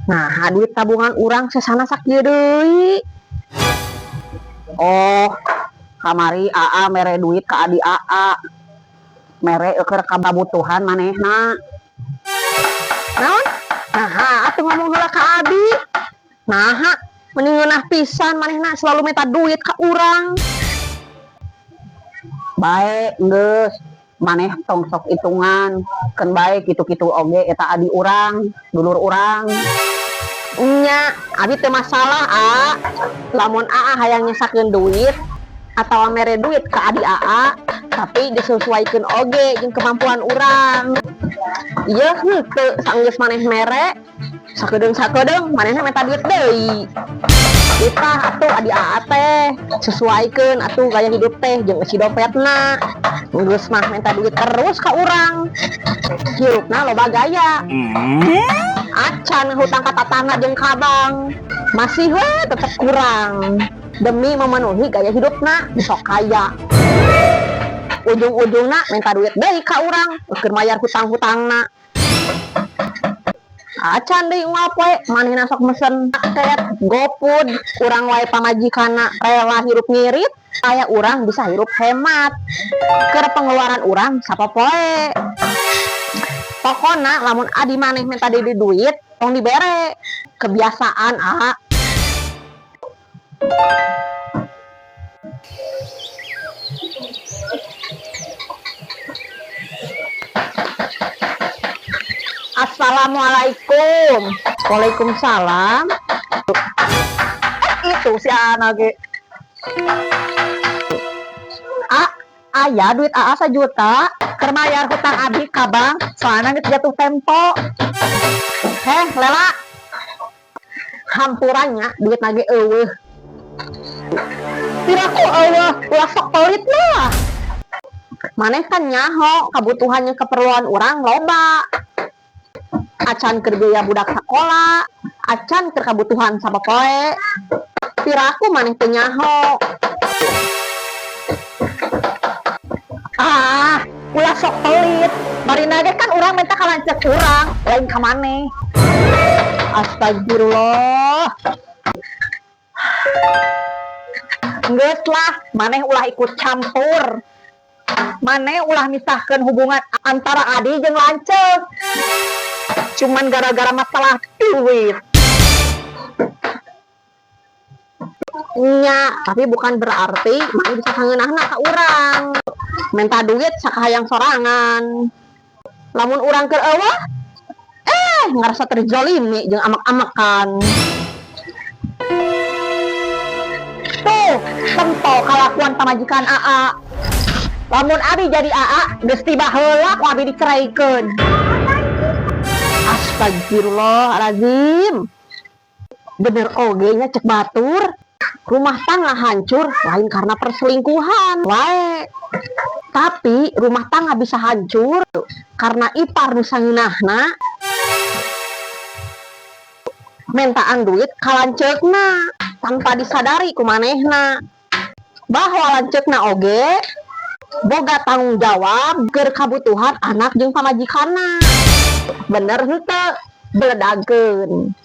nah duit tabungan urang sesana sakieu deui. Oh, kamari AA mere duit ka adi AA. Mere keur kabutuhan manehna. Naon? Nah, atuh ngomong heula ka abi. Nah, mending ngeunah pisan manehna selalu minta duit ka urang. Bae, geus. Maneh tong sok hitungan. Keun bae kitu-kitu oge eta adi urang, dulur urang. Nya, abi teu masalah, lamun AA hayang nyesakeun duit atawa mere duit ka adi AA, tapi disesuaikeun oge jeung kemampuan urang. Ieu henteu saenggeus maneh mere, sakedeung-sakedeung manehna minta duit deui. Kita atuh adi AA teh sesuaikeun atuh gaya hidup teh jeung isi dompetna. Geus mah minta duit terus ka urang. Hirupna loba gaya. Acan hutang ka tatangna jeung kabang. Masih we tetep kurang. Demi memenuhi gaya hidupna sok kaya. Ujung-ujungna minta duit deui ka urang keur mayar hutang-hutangna. Acan deui nguap we manehna sok mesen paket GoFood, urang wae pamajikanna rela hirup ngirit aya urang bisa hirup hemat. Keur pengeluaran urang sapopoe. Pokona lamun adi maneh minta deui duit tong dibere. Kebiasaan Assalamualaikum. Waalaikumsalam. Itu si anak ge. Aya duit AA 1 juta keur mayar hutang abi ka bank soalna geus jatuh tempo. Lela. Hampurannya duit nage eueuh. Piraku eueuh, ulah sok pelit lah. Maneh kan nyaho kabutuhannya keperluan urang loba. Acan keur biaya budak sakola, acan keur kabutuhan sapopoe. Piraku maneh teu nyaho. Ulah sok pelit. Barina ge kan urang minta ka lanceuk urang, lain ka maneh. Astagfirullah. Geus lah, maneh ulah ikut campur. Maneh ulah misahkeun hubungan antara adi jeung lanceuk. Cuman gara-gara masalah duit. Nya, tapi bukan berarti maneh bisa sangeunahna ka urang. Minta duit sakahayang sorangan. Lamun urang keur eueuh, ngarasa terzalimi jeung amak-amakan. Tuh, tempo kalakuan pamajikan AA. Lamun abi jadi AA, geus tiba heula ku abi diceraikeun. Astagfirullahaladzim. Bener oge nya cek batur. Rumah tangga hancur lain karena perselingkuhan wae. Tapi rumah tangga bisa hancur karena ipar nu sangeunahna mentaan duit ka lanceukna tanpa disadari ku manehna bahwa lanceukna oge boga tanggung jawab keur kabutuhan anak jeung pamajikanna. Bener henteu beledageun.